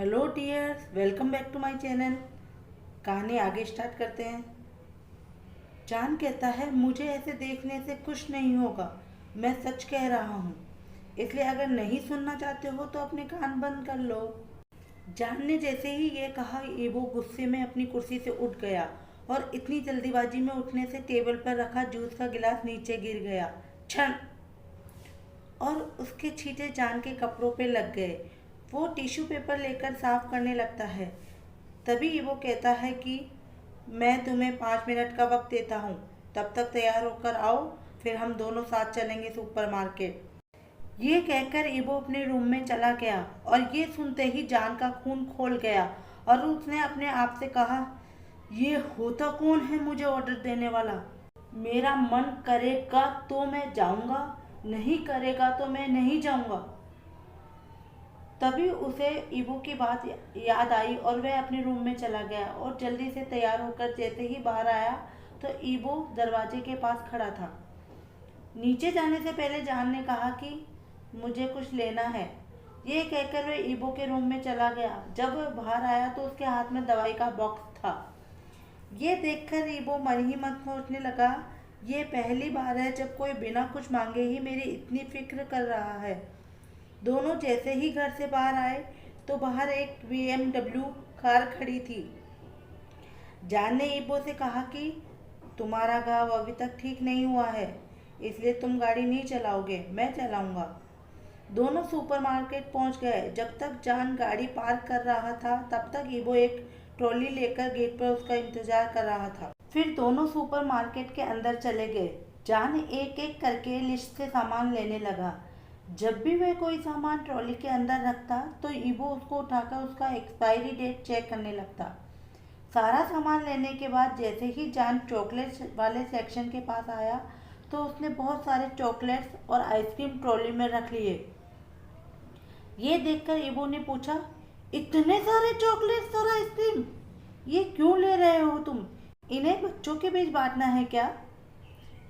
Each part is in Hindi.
Hello dears, welcome back to my channel. कहानी आगे स्टार्ट करते हैं। जान कहता है, मुझे ऐसे देखने से कुछ नहीं होगा। मैं सच कह रहा हूँ, इसलिए अगर नहीं सुनना चाहते हो तो अपने कान बंद कर लो। जान ने जैसे ही ये कहा, ईबो गुस्से में अपनी कुर्सी से उठ गया और इतनी जल्दीबाजी में उठने से टेबल पर रखा जूस का गिलास नीचे गिर गया। क्षण और उसके छींटे जान के कपड़ों पे लग गए। वो टिश्यू पेपर लेकर साफ करने लगता है। तभी ईवो कहता है कि मैं तुम्हें 5 मिनट का वक्त देता हूँ, तब तक तैयार होकर आओ, फिर हम दोनों साथ चलेंगे सुपरमार्केट। ये कहकर ईवो अपने रूम में चला गया और ये सुनते ही जान का खून खोल गया और उसने अपने आप से कहा, ये होता कौन है मुझे ऑर्डर देने वाला? मेरा मन करेगा तो मैं जाऊंगा, नहीं करेगा तो मैं नहीं जाऊंगा। तभी उसे ईवो की बात याद आई और वह अपने रूम में चला गया और जल्दी से तैयार होकर जैसे ही बाहर आया तो ईवो दरवाजे के पास खड़ा था। नीचे जाने से पहले जान ने कहा कि मुझे कुछ लेना है। ये कहकर वह ईवो के रूम में चला गया। जब वह बाहर आया तो उसके हाथ में दवाई का बॉक्स था। ये देखकर ईवो मन ही मन सोचने लगा, ये पहली बार है जब कोई बिना कुछ मांगे ही मेरी इतनी फिक्र कर रहा है। दोनों जैसे ही घर से बाहर आए तो बाहर एक BMW कार खड़ी थी। जान ने ईबो से कहा कि तुम्हारा घाव अभी तक ठीक नहीं हुआ है, इसलिए तुम गाड़ी नहीं चलाओगे, मैं चलाऊंगा। दोनों सुपरमार्केट पहुंच गए। जब तक जान गाड़ी पार्क कर रहा था तब तक ईबो एक ट्रॉली लेकर गेट पर उसका इंतजार कर रहा था। फिर दोनों सुपरमार्केट के अंदर चले गए। जान एक एक करके लिस्ट से सामान लेने लगा। जब भी वह कोई सामान ट्रॉली के अंदर रखता तो ईबो उसको उठाकर उसका एक्सपायरी डेट चेक करने लगता। सारा सामान लेने के बाद जैसे ही जान चॉकलेट्स वाले सेक्शन के पास आया तो उसने बहुत सारे चॉकलेट्स और आइसक्रीम ट्रॉली में रख लिए। ये देखकर ईबो ने पूछा, इतने सारे चॉकलेट्स और आइसक्रीम ये क्यों ले रहे हो तुम? इन्हें बच्चों के बीच बांटना है क्या?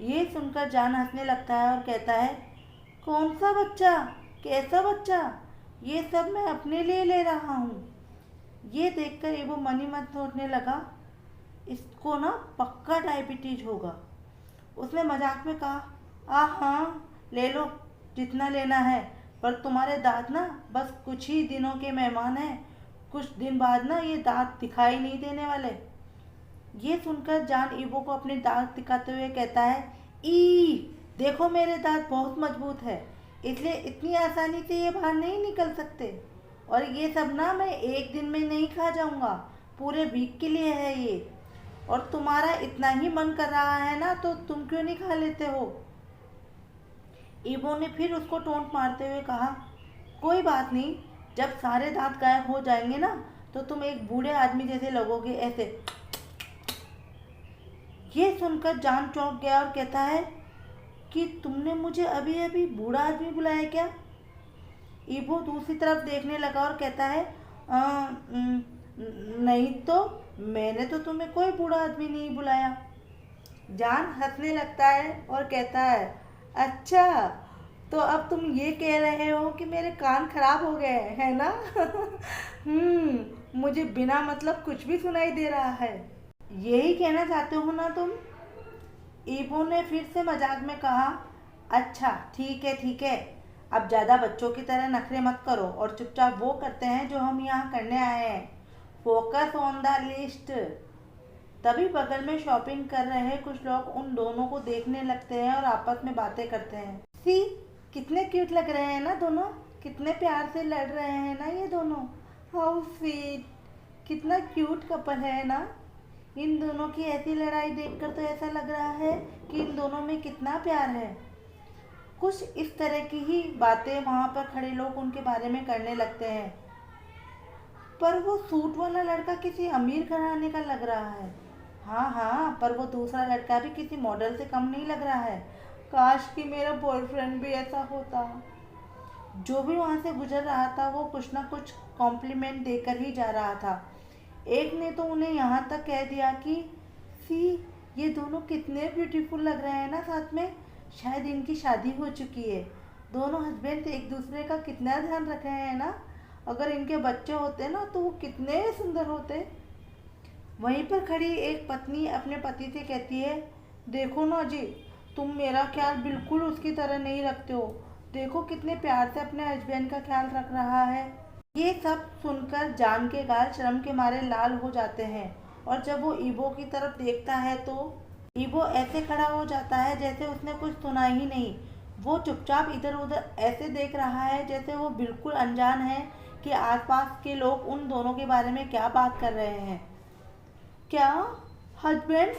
ये सुनकर जान हंसने लगता है और कहता है, कौन सा बच्चा, कैसा बच्चा? ये सब मैं अपने लिए ले रहा हूँ। ये देखकर ईबो मन ही मन सोचने लगा, इसको ना पक्का डायबिटीज होगा। उसने मजाक में कहा, हाँ ले लो जितना लेना है, पर तुम्हारे दांत ना बस कुछ ही दिनों के मेहमान हैं, कुछ दिन बाद ना ये दांत दिखाई नहीं देने वाले। ये सुनकर जान ईबो को अपने दांत दिखाते हुए कहता है, ई देखो मेरे दांत बहुत मजबूत है, इसलिए इतनी आसानी से ये बाहर नहीं निकल सकते। और ये सब ना मैं एक दिन में नहीं खा जाऊंगा, पूरे वीक के लिए है ये। और तुम्हारा इतना ही मन कर रहा है ना तो तुम क्यों नहीं खा लेते हो? ईबो ने फिर उसको टोंट मारते हुए कहा, कोई बात नहीं, जब सारे दांत गायब हो जाएंगे ना तो तुम एक बूढ़े आदमी जैसे लगोगे, ऐसे। ये सुनकर जान चौंक गया और कहता है कि तुमने मुझे अभी अभी बूढ़ा आदमी बुलाया क्या? ईबो दूसरी तरफ देखने लगा और कहता है, नहीं तो मैंने तो तुम्हें कोई बूढ़ा आदमी नहीं बुलाया। जान हंसने लगता है और कहता है, अच्छा तो अब तुम ये कह रहे हो कि मेरे कान खराब हो गए हैं ना? मुझे बिना मतलब कुछ भी सुनाई दे रहा है, यही कहना चाहते हो ना तुम? ईबो ने फिर से मजाक में कहा, अच्छा ठीक है, अब ज़्यादा बच्चों की तरह नखरे मत करो और चुपचाप वो करते हैं जो हम यहाँ करने आए हैं। Focus on the list. तभी बगल में शॉपिंग कर रहे कुछ लोग उन दोनों को देखने लगते हैं और आपस में बातें करते हैं। सी कितने क्यूट लग रहे हैं ना दोनों, कितने प्यार से लड़ रहे हैं ना ये दोनों। हाउ स्वीट, कितना क्यूट कपल है ना। इन दोनों की ऐसी लड़ाई देखकर तो ऐसा लग रहा है कि इन दोनों में कितना प्यार है। कुछ इस तरह की ही बातें वहाँ पर खड़े लोग उनके बारे में करने लगते हैं। पर वो सूट वाला लड़का किसी अमीर घराने का लग रहा है। हाँ, पर वो दूसरा लड़का भी किसी मॉडल से कम नहीं लग रहा है। काश कि मेरा बॉयफ्रेंड भी ऐसा होता। जो भी वहाँ से गुजर रहा था वो कुछ ना कुछ कॉम्प्लीमेंट देकर ही जा रहा था। एक ने तो उन्हें यहाँ तक कह दिया कि सी ये दोनों कितने ब्यूटीफुल लग रहे हैं ना साथ में, शायद इनकी शादी हो चुकी है। दोनों हस्बैंड एक दूसरे का कितना ध्यान रख रहे हैं ना। अगर इनके बच्चे होते ना तो वो कितने सुंदर होते। वहीं पर खड़ी एक पत्नी अपने पति से कहती है, देखो ना जी, तुम मेरा ख्याल बिल्कुल उसकी तरह नहीं रखते हो। देखो कितने प्यार से अपने हस्बैंड का ख्याल रख रहा है। ये सब सुनकर जान के गाल शर्म के मारे लाल हो जाते हैं और जब वो ईबो की तरफ देखता है तो ईबो ऐसे खड़ा हो जाता है जैसे उसने कुछ सुना ही नहीं। वो चुपचाप इधर उधर ऐसे देख रहा है जैसे वो बिल्कुल अनजान है कि आसपास के लोग उन दोनों के बारे में क्या बात कर रहे हैं। क्या हस्बैंड?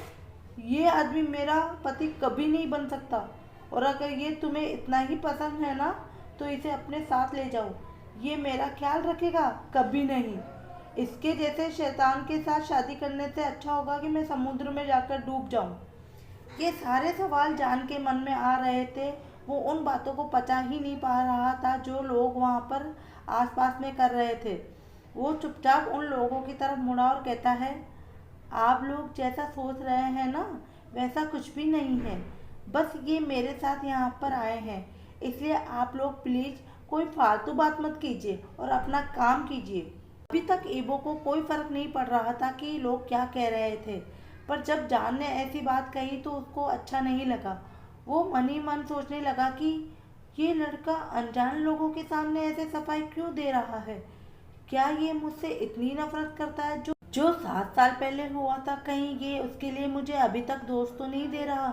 ये आदमी मेरा पति कभी नहीं बन सकता, और अगर ये तुम्हें इतना ही पसंद है ना तो इसे अपने साथ ले जाओ। ये मेरा ख्याल रखेगा? कभी नहीं। इसके जैसे शैतान के साथ शादी करने से अच्छा होगा कि मैं समुद्र में जाकर डूब जाऊं। ये सारे सवाल जान के मन में आ रहे थे। वो उन बातों को पचा ही नहीं पा रहा था जो लोग वहाँ पर आसपास में कर रहे थे। वो चुपचाप उन लोगों की तरफ मुड़ा और कहता है, आप लोग जैसा सोच रहे हैं ना वैसा कुछ भी नहीं है। बस ये मेरे साथ यहाँ पर आए हैं, इसलिए आप लोग प्लीज़ कोई फालतू बात मत कीजिए और अपना काम कीजिए। अभी तक ईबो को कोई फर्क नहीं पड़ रहा था कि लोग क्या कह रहे थे, पर जब जान ने ऐसी बात कही तो उसको अच्छा नहीं लगा। वो मन ही मन सोचने लगा कि ये लड़का अनजान लोगों के सामने ऐसे सफाई क्यों दे रहा है। क्या ये मुझसे इतनी नफरत करता है जो 7 साल पहले हुआ था? कहीं ये उसके लिए मुझे अभी तक दोस्त तो नहीं दे रहा?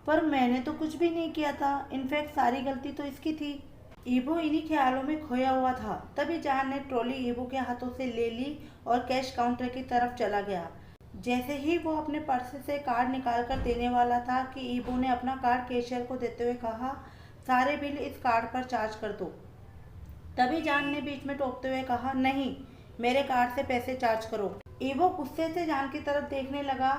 पर मैंने तो कुछ भी नहीं किया था, इनफैक्ट सारी गलती तो इसकी थी। ईबो इन्हीं ख्यालों में खोया हुआ था। तभी जान ने ट्रॉली ईबो के हाथों से ले ली और कैश काउंटर की तरफ चला गया। जैसे ही वो अपने पर्स से कार्ड निकाल कर देने वाला था कि ईबो ने अपना कार्ड कैशियर को देते हुए कहा, सारे बिल इस कार्ड पर चार्ज कर दो। तभी जान ने बीच में टोकते हुए कहा, नहीं, मेरे कार्ड से पैसे चार्ज करो। ईबो गुस्से से जान की तरफ देखने लगा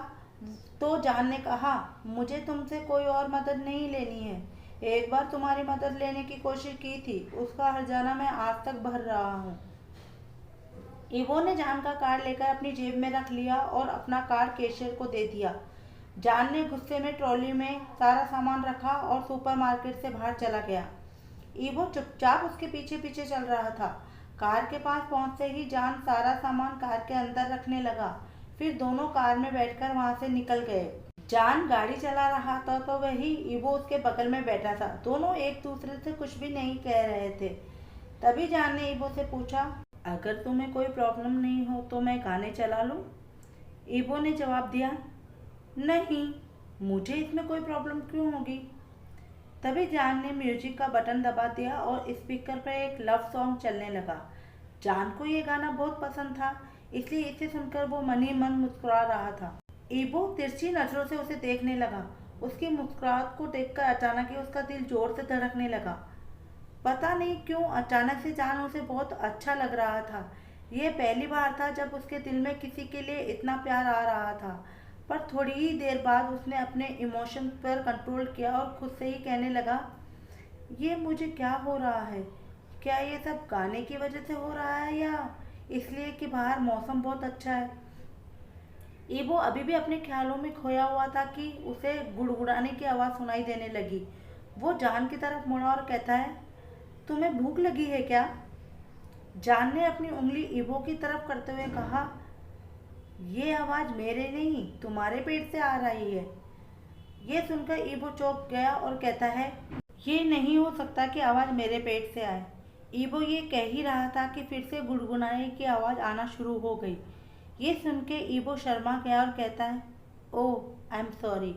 तो जान ने कहा, मुझे तुमसे कोई और मदद नहीं लेनी है। एक बार तुम्हारी मदद लेने की कोशिश की थी, उसका हर्जाना मैं आज तक भर रहा हूँ। ईबो ने जान का कार्ड लेकर अपनी जेब में रख लिया और अपना कार्ड कैशियर को दे दिया। जान ने गुस्से में ट्रॉली में सारा सामान रखा और सुपरमार्केट से बाहर चला गया। ईबो चुपचाप उसके पीछे पीछे चल रहा था। कार के पास पहुंचते ही जान सारा सामान कार के अंदर रखने लगा। फिर दोनों कार में बैठकर वहां से निकल गए। जान गाड़ी चला रहा था तो वही ईबो उसके बगल में बैठा था। दोनों एक दूसरे से कुछ भी नहीं कह रहे थे। तभी जान ने ईबो से पूछा, अगर तुम्हें कोई प्रॉब्लम नहीं हो तो मैं गाने चला लूं? ईबो ने जवाब दिया, नहीं, मुझे इसमें कोई प्रॉब्लम क्यों होगी। तभी जान ने म्यूजिक का बटन दबा दिया और स्पीकर पर एक लव सॉन्ग चलने लगा। जान को ये गाना बहुत पसंद था, इसलिए इसे सुनकर वो मन ही मन मुस्कुरा रहा था। ईबो तिरछी नजरों से उसे देखने लगा। उसकी मुस्कुराहट को देखकर अचानक ही उसका दिल जोर से धड़कने लगा। पता नहीं क्यों अचानक से जान उसे बहुत अच्छा लग रहा था। यह पहली बार था जब उसके दिल में किसी के लिए इतना प्यार आ रहा था। पर थोड़ी ही देर बाद उसने अपने इमोशंस पर कंट्रोल किया और खुद से ही कहने लगा, ये मुझे क्या हो रहा है? क्या ये सब गाने की वजह से हो रहा है या इसलिए कि बाहर मौसम बहुत अच्छा है? ईबो अभी भी अपने ख्यालों में खोया हुआ था कि उसे गुड़गुड़ाने की आवाज़ सुनाई देने लगी। वो जान की तरफ मुड़ा और कहता है, तुम्हें भूख लगी है क्या? जान ने अपनी उंगली ईबो की तरफ करते हुए कहा, ये आवाज़ मेरे नहीं तुम्हारे पेट से आ रही है। ये सुनकर ईबो चौंक गया और कहता है, ये नहीं हो सकता कि आवाज़ मेरे पेट से आए। ईबो ये कह ही रहा था कि फिर से गुड़गुड़ाने की आवाज़ आना शुरू हो गई। ये सुन के ईबो शर्मा गया और कहता है, ओह आई एम सॉरी।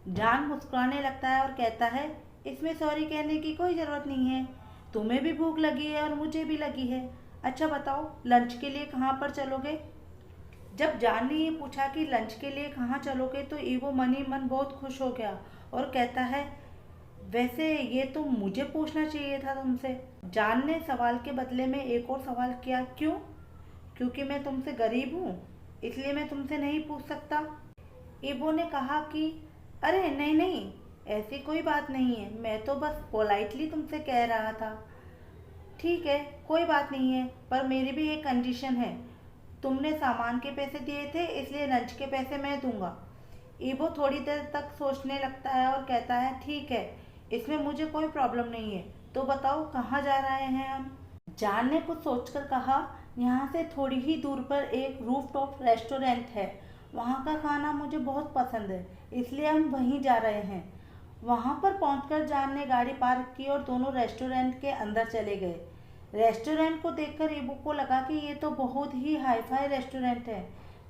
जान मुस्कुराने लगता है और कहता है, इसमें सॉरी कहने की कोई ज़रूरत नहीं है। तुम्हें भी भूख लगी है और मुझे भी लगी है। अच्छा बताओ, लंच के लिए कहाँ पर चलोगे? जब जान ने ये पूछा कि लंच के लिए कहाँ चलोगे तो ईवो मन ही मन बहुत खुश हो गया और कहता है, वैसे ये तो मुझे पूछना चाहिए था तुमसे। जान ने सवाल के बदले में एक और सवाल किया, क्यों? क्योंकि मैं तुमसे गरीब हूँ इसलिए मैं तुमसे नहीं पूछ सकता। ईवो ने कहा कि अरे नहीं नहीं, ऐसी कोई बात नहीं है, मैं तो बस पोलाइटली तुमसे कह रहा था। ठीक है, कोई बात नहीं है, पर मेरी भी एक कंडीशन है। तुमने सामान के पैसे दिए थे इसलिए लंच के पैसे मैं दूंगा। ईबो थोड़ी देर तक सोचने लगता है और कहता है, ठीक है, इसमें मुझे कोई प्रॉब्लम नहीं है। तो बताओ कहाँ जा रहे हैं हम? जान ने कुछ सोचकर कहा, यहाँ से थोड़ी ही दूर पर एक रूफटॉप रेस्टोरेंट है, वहाँ का खाना मुझे बहुत पसंद है, इसलिए हम वहीं जा रहे हैं। वहाँ पर पहुंचकर जान ने गाड़ी पार्क की और दोनों रेस्टोरेंट के अंदर चले गए। रेस्टोरेंट को देखकर ईबू को लगा कि ये तो बहुत ही हाईफाई रेस्टोरेंट है।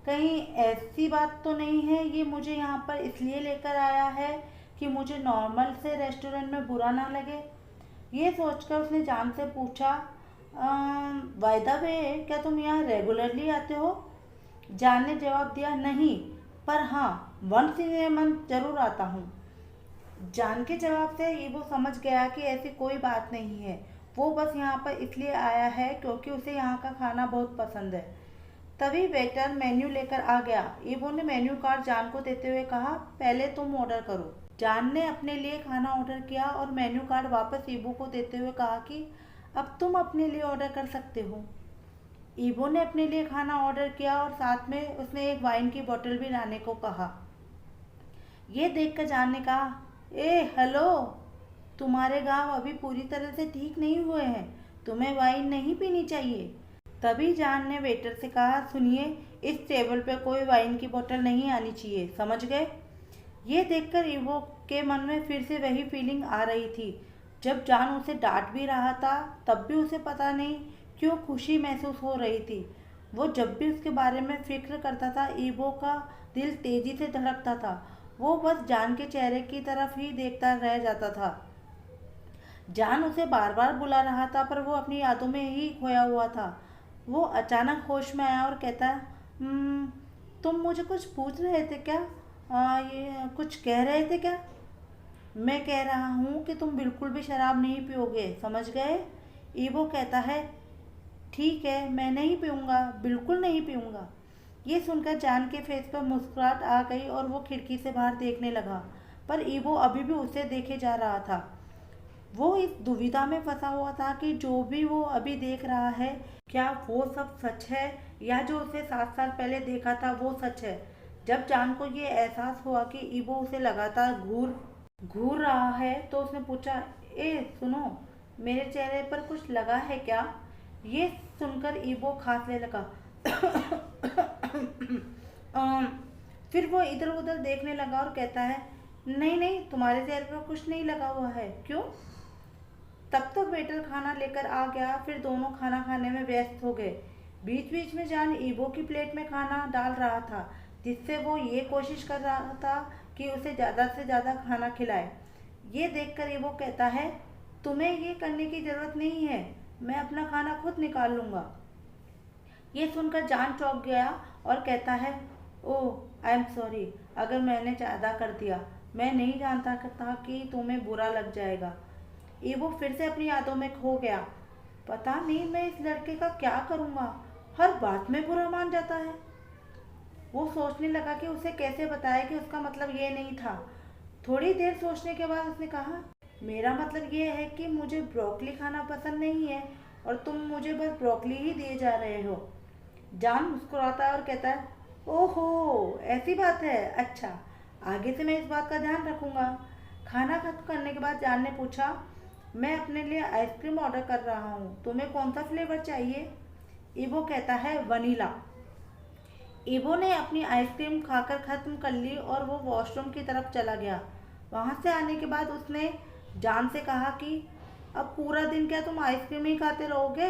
कहीं ऐसी बात तो नहीं है ये मुझे यहाँ पर इसलिए लेकर आया है कि मुझे नॉर्मल से रेस्टोरेंट में बुरा ना लगे। ये सोचकर उसने जान से पूछा, बाय द वे, क्या तुम यहाँ रेगुलरली आते हो? जान ने जवाब दिया, नहीं, पर हाँ, वंस इन ए मंथ जरूर आता हूँ। जान के जवाब से ईबो समझ गया कि ऐसी कोई बात नहीं है, वो बस यहाँ पर इसलिए आया है क्योंकि उसे यहाँ का खाना बहुत पसंद है। तभी वेटर मेन्यू लेकर आ गया। ईबो ने मेन्यू कार्ड जान को देते हुए कहा, पहले तुम ऑर्डर करो। जान ने अपने लिए खाना ऑर्डर किया और मेन्यू कार्ड वापस ईबो को देते हुए कहा कि अब तुम अपने लिए ऑर्डर कर सकते हो। ईबो ने अपने लिए खाना ऑर्डर किया और साथ में उसने एक वाइन की बोतल भी लाने को कहा। ये देखकर जान ने कहा, हेलो, तुम्हारे गाँव अभी पूरी तरह से ठीक नहीं हुए हैं, तुम्हें वाइन नहीं पीनी चाहिए। तभी जान ने वेटर से कहा, सुनिए, इस टेबल पे कोई वाइन की बोतल नहीं आनी चाहिए, समझ गए? ये देखकर ईवो के मन में फिर से वही फीलिंग आ रही थी। जब जान उसे डांट भी रहा था तब भी उसे पता नहीं क्यों खुशी महसूस हो रही थी। वो जब भी उसके बारे में फिक्र करता था ईवो का दिल तेजी से धड़कता था। वो बस जान के चेहरे की तरफ ही देखता रह जाता था। जान उसे बार बार बुला रहा था पर वो अपनी यादों में ही खोया हुआ था। वो अचानक होश में आया और कहता, तुम मुझे कुछ पूछ रहे थे क्या? ये कुछ कह रहे थे क्या? मैं कह रहा हूँ कि तुम बिल्कुल भी शराब नहीं पियोगे, समझ गए? ईवो कहता है, ठीक है, मैं नहीं पीऊँगा, बिल्कुल नहीं पीऊँगा। ये सुनकर जान के फेस पर मुस्कुराहट आ गई और वो खिड़की से बाहर देखने लगा, पर ईवो अभी भी उसे देखे जा रहा था। वो इस दुविधा में फंसा हुआ था कि जो भी वो अभी देख रहा है, क्या वो सब सच है या जो उसे 7 साल पहले देखा था वो सच है। जब जान को ये एहसास हुआ कि ईबो उसे लगातार घूर रहा है तो उसने पूछा, सुनो, मेरे चेहरे पर कुछ लगा है क्या? ये सुनकर ईबो खांसने लगा। फिर वो इधर उधर देखने लगा और कहता है, नहीं नहीं, तुम्हारे चेहरे पर कुछ नहीं लगा हुआ है, क्यों? तब तक वेटर खाना लेकर आ गया। फिर दोनों खाना खाने में व्यस्त हो गए। बीच बीच में जान ईबो की प्लेट में खाना डाल रहा था, जिससे वो ये कोशिश कर रहा था कि उसे ज़्यादा से ज़्यादा खाना खिलाए। ये देखकर ईबो कहता है, तुम्हें ये करने की ज़रूरत नहीं है, मैं अपना खाना खुद निकाल लूँगा। ये सुनकर जान चौंक गया और कहता है, ओह, आई एम सॉरी, अगर मैंने ज़्यादा कर दिया, मैं नहीं जानता था कि तुम्हें बुरा लग जाएगा। ईबो फिर से अपनी यादों में खो गया। पता नहीं मैं इस लड़के का क्या करूँगा, हर बात में बुरा मान जाता है। वो सोचने लगा कि उसे कैसे बताए कि उसका मतलब ये नहीं था। थोड़ी देर सोचने के बाद उसने कहा, मेरा मतलब ये है कि मुझे ब्रोकली खाना पसंद नहीं है और तुम मुझे बस ब्रोकली ही दिए जा रहे हो। जान मुस्कुराता है और कहता है, ओहो, ऐसी बात है, अच्छा, आगे से मैं इस बात का ध्यान रखूँगा। खाना खत्म करने के बाद जान ने पूछा, मैं अपने लिए आइसक्रीम ऑर्डर कर रहा हूँ, तुम्हें कौन सा फ्लेवर चाहिए? ईबो कहता है, वनीला। ईबो ने अपनी आइसक्रीम खाकर ख़त्म कर ली और वो वॉशरूम की तरफ चला गया। वहाँ से आने के बाद उसने जान से कहा कि अब पूरा दिन क्या तुम आइसक्रीम ही खाते रहोगे?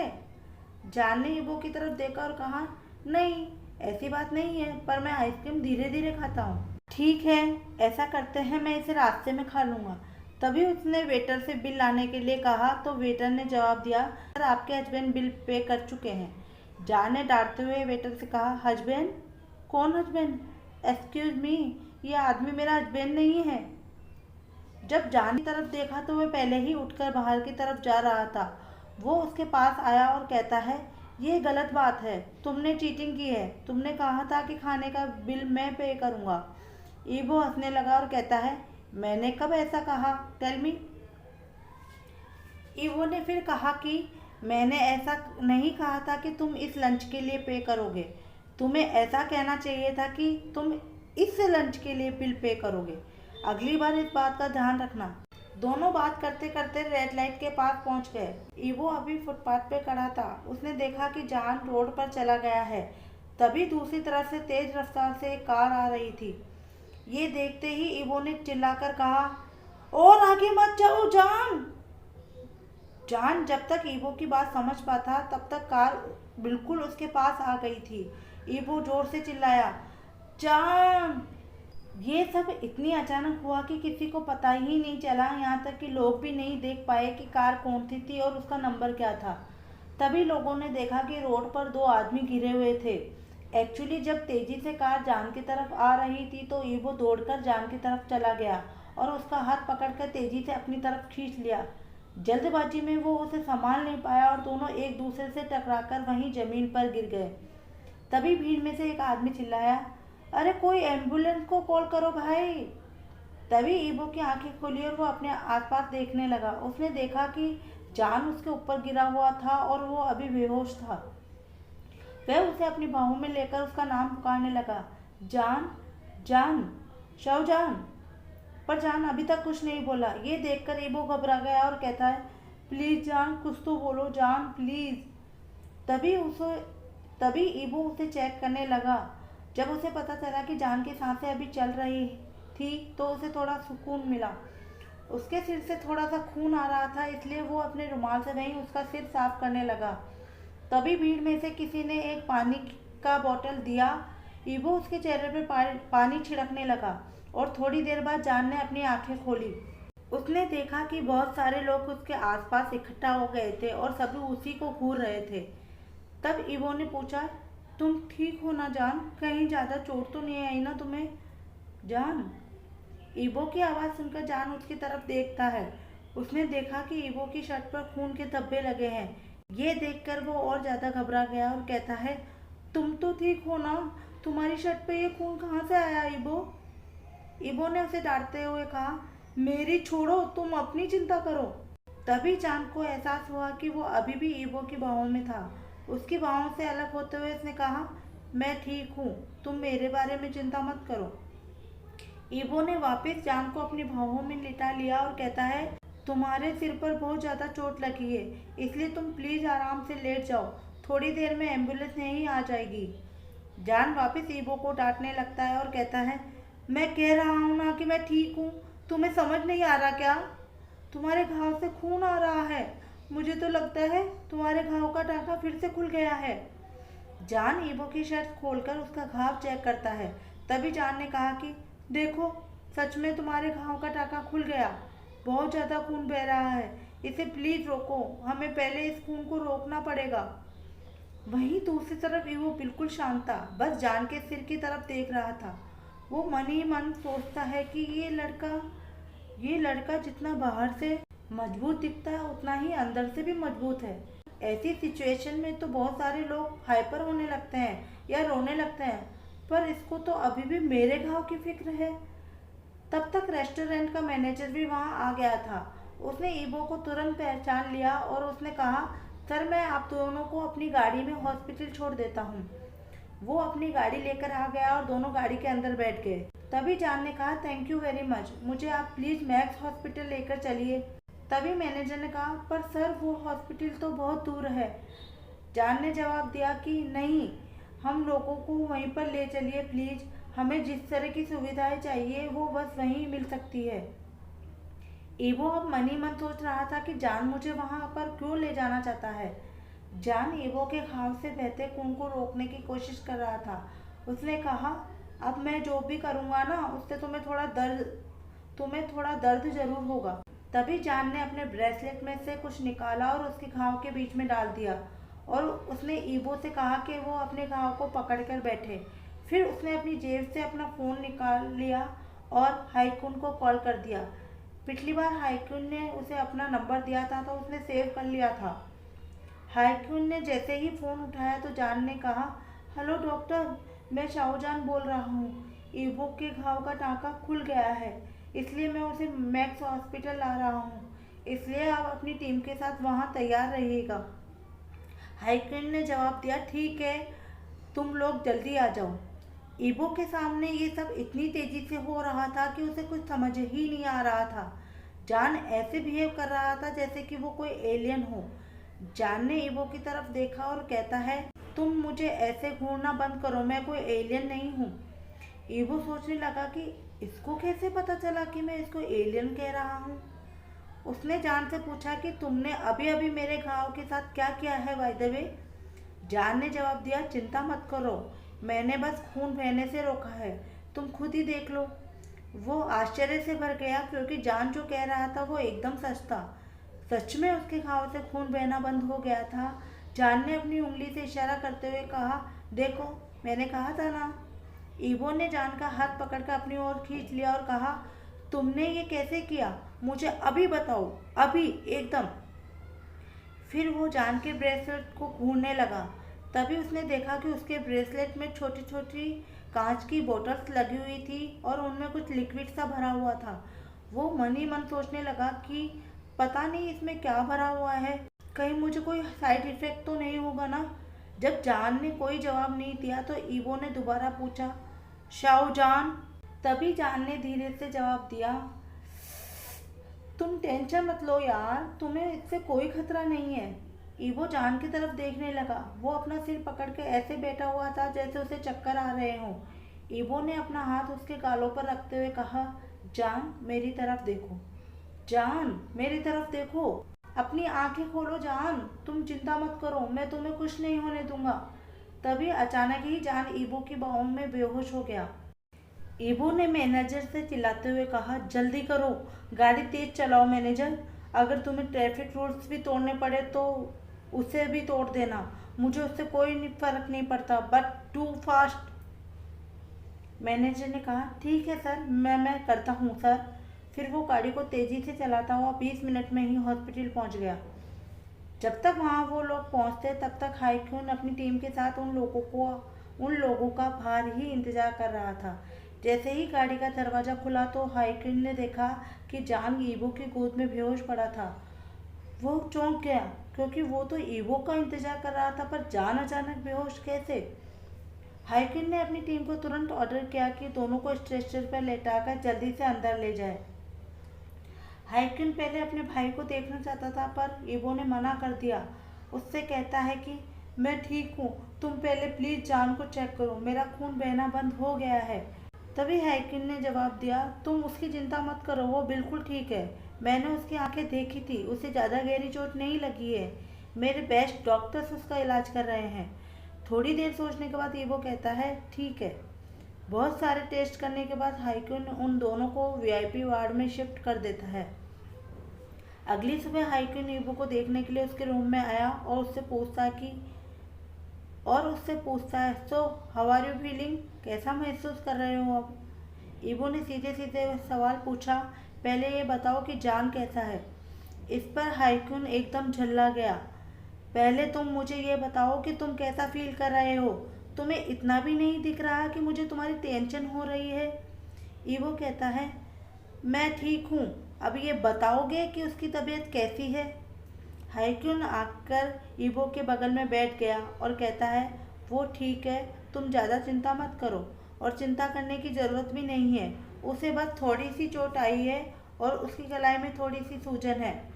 जान ने ईबो की तरफ देखा और कहा, नहीं, ऐसी बात नहीं है, पर मैं आइसक्रीम धीरे धीरे खाता हूँ। ठीक है, ऐसा करते हैं, मैं इसे रास्ते में खा लूँगा। तभी उसने वेटर से बिल लाने के लिए कहा तो वेटर ने जवाब दिया, सर, आपके हस्बैंड बिल पे कर चुके हैं। जान ने डांटते हुए वेटर से कहा, हस्बैंड? कौन हस्बैंड? एक्सक्यूज मी, ये आदमी मेरा हस्बैंड नहीं है। जब जान की तरफ देखा तो वह पहले ही उठकर बाहर की तरफ जा रहा था। वो उसके पास आया और कहता है, ये गलत बात है, तुमने चीटिंग की है, तुमने कहा था कि खाने का बिल मैं पे करूँगा। ईबो हंसने लगा और कहता है, मैंने कब ऐसा कहा, टेल मी। ईवो ने फिर कहा कि मैंने ऐसा नहीं कहा था कि तुम इस लंच के लिए पे करोगे, तुम्हें ऐसा कहना चाहिए था कि तुम इस लंच के लिए बिल पे करोगे। अगली बार इस बात का ध्यान रखना। दोनों बात करते करते रेड लाइट के पास पहुंच गए। ईवो अभी फुटपाथ पे खड़ा था। उसने देखा कि जान रोड पर चला गया है। तभी दूसरी तरफ से तेज रफ्तार से एक कार आ रही थी। ये देखते ही ईवो ने चिल्लाकर कहा, और आगे मत जाओ जान। जान जब तक ईवो की बात समझ पाता तब तक कार बिल्कुल उसके पास आ गई थी। ईवो जोर से चिल्लाया, जान। ये सब इतनी अचानक हुआ कि किसी को पता ही नहीं चला, यहाँ तक कि लोग भी नहीं देख पाए कि कार कौन सी थी और उसका नंबर क्या था। तभी लोगों ने देखा कि रोड पर दो आदमी गिरे हुए थे। एक्चुअली जब तेजी से कार जान की तरफ आ रही थी तो ईवो दौड़कर जान की तरफ चला गया और उसका हाथ पकड़कर तेजी से अपनी तरफ खींच लिया। जल्दबाजी में वो उसे संभाल नहीं पाया और दोनों एक दूसरे से टकराकर वहीं जमीन पर गिर गए। तभी भीड़ में से एक आदमी चिल्लाया, अरे कोई एम्बुलेंस को कॉल करो भाई। तभी ईवो की आंखें खुली और वो अपने आसपास देखने लगा। उसने देखा कि जान उसके ऊपर गिरा हुआ था और वो अभी बेहोश था। वह उसे अपनी बाहों में लेकर उसका नाम पुकारने लगा, जान, जान, शवजान। पर जान अभी तक कुछ नहीं बोला। ये देखकर ईवो घबरा गया और कहता है, प्लीज जान, कुछ तो बोलो जान, प्लीज। तभी ईवो उसे चेक करने लगा। जब उसे पता चला कि जान की सांसें अभी चल रही थी तो उसे थोड़ा सुकून मिला। उसके सिर से थोड़ा सा खून आ रहा था, इसलिए वो अपने रुमाल से वहीं उसका सिर साफ करने लगा। तभी भीड़ में से किसी ने एक पानी का बोतल दिया। ईवो उसके चेहरे पर पानी छिड़कने लगा और थोड़ी देर बाद जान ने अपनी आंखें खोली। उसने देखा कि बहुत सारे लोग उसके आसपास इकट्ठा हो गए थे और सभी उसी को घूर रहे थे। तब ईवो ने पूछा, तुम ठीक हो ना जान? कहीं ज़्यादा चोट तो नहीं आई ना तुम्हें? जान। ईवो की आवाज़ सुनकर जान उसकी तरफ देखता है। उसने देखा कि ईवो की शर्ट पर खून के धब्बे लगे हैं। ये देखकर वो और ज़्यादा घबरा गया और कहता है, तुम तो ठीक हो ना? तुम्हारी शर्ट पे ये खून कहाँ से आया ईवो? ईवो ने उसे डांटते हुए कहा, मेरी छोड़ो, तुम अपनी चिंता करो। तभी जान को एहसास हुआ कि वो अभी भी ईवो की बाहों में था। उसकी बाहों से अलग होते हुए उसने कहा, मैं ठीक हूँ, तुम मेरे बारे में चिंता मत करो। ईवो ने वापस जान को अपनी बाहों में लिटा लिया और कहता है, तुम्हारे सिर पर बहुत ज़्यादा चोट लगी है, इसलिए तुम प्लीज़ आराम से लेट जाओ, थोड़ी देर में एम्बुलेंस यहीं आ जाएगी। जान वापस ईवो को डांटने लगता है और कहता है, मैं कह रहा हूँ ना कि मैं ठीक हूँ, तुम्हें समझ नहीं आ रहा क्या? तुम्हारे घाव से खून आ रहा है, मुझे तो लगता है तुम्हारे घाव का टाँका फिर से खुल गया है। जान ईवो की शर्ट खोलकर उसका घाव चेक करता है। तभी जान ने कहा कि देखो, सच में तुम्हारे घाव का टाँका खुल गया, बहुत ज़्यादा खून बह रहा है, इसे प्लीज़ रोको, हमें पहले इस खून को रोकना पड़ेगा। वहीं दूसरी तरफ ईवो बिल्कुल शांत था, बस जान के सिर की तरफ देख रहा था। वो मन ही मन सोचता है कि ये लड़का जितना बाहर से मजबूत दिखता है उतना ही अंदर से भी मजबूत है। ऐसी सिचुएशन में तो बहुत सारे लोग हाइपर होने लगते हैं या रोने लगते हैं, पर इसको तो अभी भी मेरे घाव की फिक्र है। तब तक रेस्टोरेंट का मैनेजर भी वहां आ गया था। उसने ईवो को तुरंत पहचान लिया और उसने कहा, सर मैं आप दोनों को अपनी गाड़ी में हॉस्पिटल छोड़ देता हूँ। वो अपनी गाड़ी लेकर आ गया और दोनों गाड़ी के अंदर बैठ गए। तभी जान ने कहा, थैंक यू वेरी मच, मुझे आप प्लीज़ मैक्स हॉस्पिटल लेकर चलिए। तभी मैनेजर ने कहा, पर सर वो हॉस्पिटल तो बहुत दूर है। जान ने जवाब दिया कि नहीं, हम लोगों को वहीं पर ले चलिए प्लीज़, हमें जिस तरह की सुविधाएं चाहिए वो बस वहीं मिल सकती है। ईवो अब मन ही मन सोच रहा था कि जान मुझे वहाँ पर क्यों ले जाना चाहता है। जान ईवो के घाव से बहते खून को रोकने की कोशिश कर रहा था। उसने कहा, अब मैं जो भी करूँगा ना उससे तुम्हें थोड़ा दर्द जरूर होगा। तभी जान ने अपने ब्रेसलेट में से कुछ निकाला और उसके घाव के बीच में डाल दिया और उसने ईवो से कहा कि वो अपने घाव को पकड़कर बैठे। फिर उसने अपनी जेब से अपना फ़ोन निकाल लिया और हाईकुन को कॉल कर दिया। पिछली बार हाईकुन ने उसे अपना नंबर दिया था तो उसने सेव कर लिया था। हाईकुन ने जैसे ही फ़ोन उठाया तो जान ने कहा, हेलो डॉक्टर, मैं शाहजान बोल रहा हूँ। ईवो के घाव का टाँका खुल गया है, इसलिए मैं उसे मैक्स हॉस्पिटल ला रहा हूँ, इसलिए आप अपनी टीम के साथ वहाँ तैयार रहिएगा। हाईकुन ने जवाब दिया, ठीक है, तुम लोग जल्दी आ जाओ। ईवो के सामने ये सब इतनी तेज़ी से हो रहा था कि उसे कुछ समझ ही नहीं आ रहा था। जान ऐसे बिहेव कर रहा था जैसे कि वो कोई एलियन हो। जान ने ईवो की तरफ देखा और कहता है, तुम मुझे ऐसे घूरना बंद करो, मैं कोई एलियन नहीं हूँ। ईवो सोचने लगा कि इसको कैसे पता चला कि मैं इसको एलियन कह रहा हूँ। उसने जान से पूछा कि तुमने अभी अभी मेरे घाव के साथ क्या किया है बाय द वे। जान ने जवाब दिया, चिंता मत करो, मैंने बस खून बहने से रोका है, तुम खुद ही देख लो। वो आश्चर्य से भर गया क्योंकि जान जो कह रहा था वो एकदम सच था। सच में उसके घाव से खून बहना बंद हो गया था। जान ने अपनी उंगली से इशारा करते हुए कहा, देखो मैंने कहा था ना। ईवो ने जान का हाथ पकड़कर अपनी ओर खींच लिया और कहा, तुमने ये कैसे किया, मुझे अभी बताओ, अभी एकदम। फिर वो जान के ब्रेसलेट को घूरने लगा। तभी उसने देखा कि उसके ब्रेसलेट में छोटी छोटी कांच की बोतल्स लगी हुई थी और उनमें कुछ लिक्विड सा भरा हुआ था। वो मन ही मन सोचने लगा कि पता नहीं इसमें क्या भरा हुआ है, कहीं मुझे कोई साइड इफेक्ट तो नहीं होगा ना। जब जान ने कोई जवाब नहीं दिया तो ईवो ने दोबारा पूछा, शाओ जान। तभी जान ने धीरे से जवाब दिया, तुम टेंशन मत लो यार, तुम्हें इससे कोई खतरा नहीं है। ईवो जान की तरफ देखने लगा। वो अपना सिर पकड़ के ऐसे बैठा हुआ था जैसे उसे चक्कर आ रहे हों। ईवो ने अपना हाथ उसके गालों पर रखते हुए कहा, जान मेरी तरफ देखो, जान मेरी तरफ देखो, अपनी आंखें खोलो जान, तुम चिंता मत करो, मैं तुम्हें कुछ नहीं होने दूंगा। तभी अचानक ही जान ईवो की बाहों में बेहोश हो गया। ईवो ने मैनेजर से चिल्लाते हुए कहा, जल्दी करो, गाड़ी तेज चलाओ मैनेजर, अगर तुम्हें ट्रैफिक रूल्स भी तोड़ने पड़े तो उसे भी तोड़ देना, मुझे उससे कोई फर्क नहीं पड़ता, बट टू फास्ट। मैनेजर ने कहा, ठीक है सर, मैं करता हूँ सर। फिर वो गाड़ी को तेजी से चलाता हुआ 20 मिनट में ही हॉस्पिटल पहुँच गया। जब तक वहाँ वो लोग पहुँचते तब तक हाईक्यून अपनी टीम के साथ उन लोगों का बाहर ही इंतजार कर रहा था। जैसे ही गाड़ी का दरवाज़ा खुला तो हाईक्यून ने देखा कि जान ईवो की गोद में बेहोश पड़ा था। वो चौंक गया क्योंकि वो तो ईवो का इंतजार कर रहा था, पर जान अचानक बेहोश कैसे। हाईक्यून ने अपनी टीम को तुरंत ऑर्डर किया कि दोनों को स्ट्रेचर पर लेटाकर जल्दी से अंदर ले जाए। हाइकिन पहले अपने भाई को देखना चाहता था पर ईवो ने मना कर दिया। उससे कहता है कि मैं ठीक हूँ, तुम पहले प्लीज़ जान को चेक करो, मेरा खून बहना बंद हो गया है। तभी हाइकिन ने जवाब दिया, तुम उसकी चिंता मत करो, वो बिल्कुल ठीक है, मैंने उसकी आंखें देखी थी, उसे ज़्यादा गहरी चोट नहीं लगी है, मेरे बेस्ट डॉक्टर्स उसका इलाज कर रहे हैं। थोड़ी देर सोचने के बाद ईवो कहता है, ठीक है। बहुत सारे टेस्ट करने के बाद हाइक्यून उन दोनों को वीआईपी वार्ड में शिफ्ट कर देता है। अगली सुबह हाइक्यून ईवो को देखने के लिए उसके रूम में आया और उससे पूछता है, so how are you feeling, कैसा महसूस कर रहे हो अब। ईवो ने सीधे सीधे सवाल पूछा, पहले ये बताओ कि जान कैसा है। इस पर हाइक्यून एकदम झल्ला गया। पहले तुम मुझे ये बताओ कि तुम कैसा फील कर रहे हो, तुम्हें इतना भी नहीं दिख रहा कि मुझे तुम्हारी टेंशन हो रही है। ईवो कहता है, मैं ठीक हूँ, अब ये बताओगे कि उसकी तबीयत कैसी है। हाइक्यून आकर ईवो के बगल में बैठ गया और कहता है, वो ठीक है, तुम ज़्यादा चिंता मत करो, और चिंता करने की ज़रूरत भी नहीं है, उसे बस थोड़ी सी चोट आई है और उसकी कलाई में थोड़ी सी सूजन है।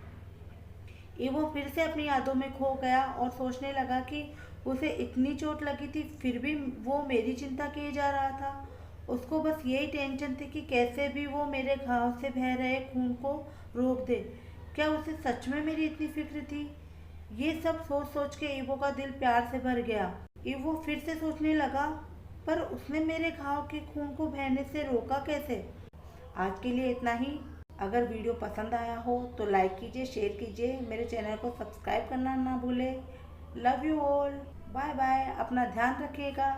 ईवो फिर से अपनी यादों में खो गया और सोचने लगा कि उसे इतनी चोट लगी थी फिर भी वो मेरी चिंता किए जा रहा था। उसको बस यही टेंशन थी कि कैसे भी वो मेरे घाव से बह रहे खून को रोक दे। क्या उसे सच में मेरी इतनी फिक्र थी? ये सब सोच सोच के ईवो का दिल प्यार से भर गया। ईवो फिर से सोचने लगा, पर उसने मेरे घाव के खून को बहने से रोका कैसे। आज के लिए इतना ही। अगर वीडियो पसंद आया हो तो लाइक कीजिए, शेयर कीजिए, मेरे चैनल को सब्सक्राइब करना ना भूलें। Love you all, bye bye, अपना ध्यान रखिएगा।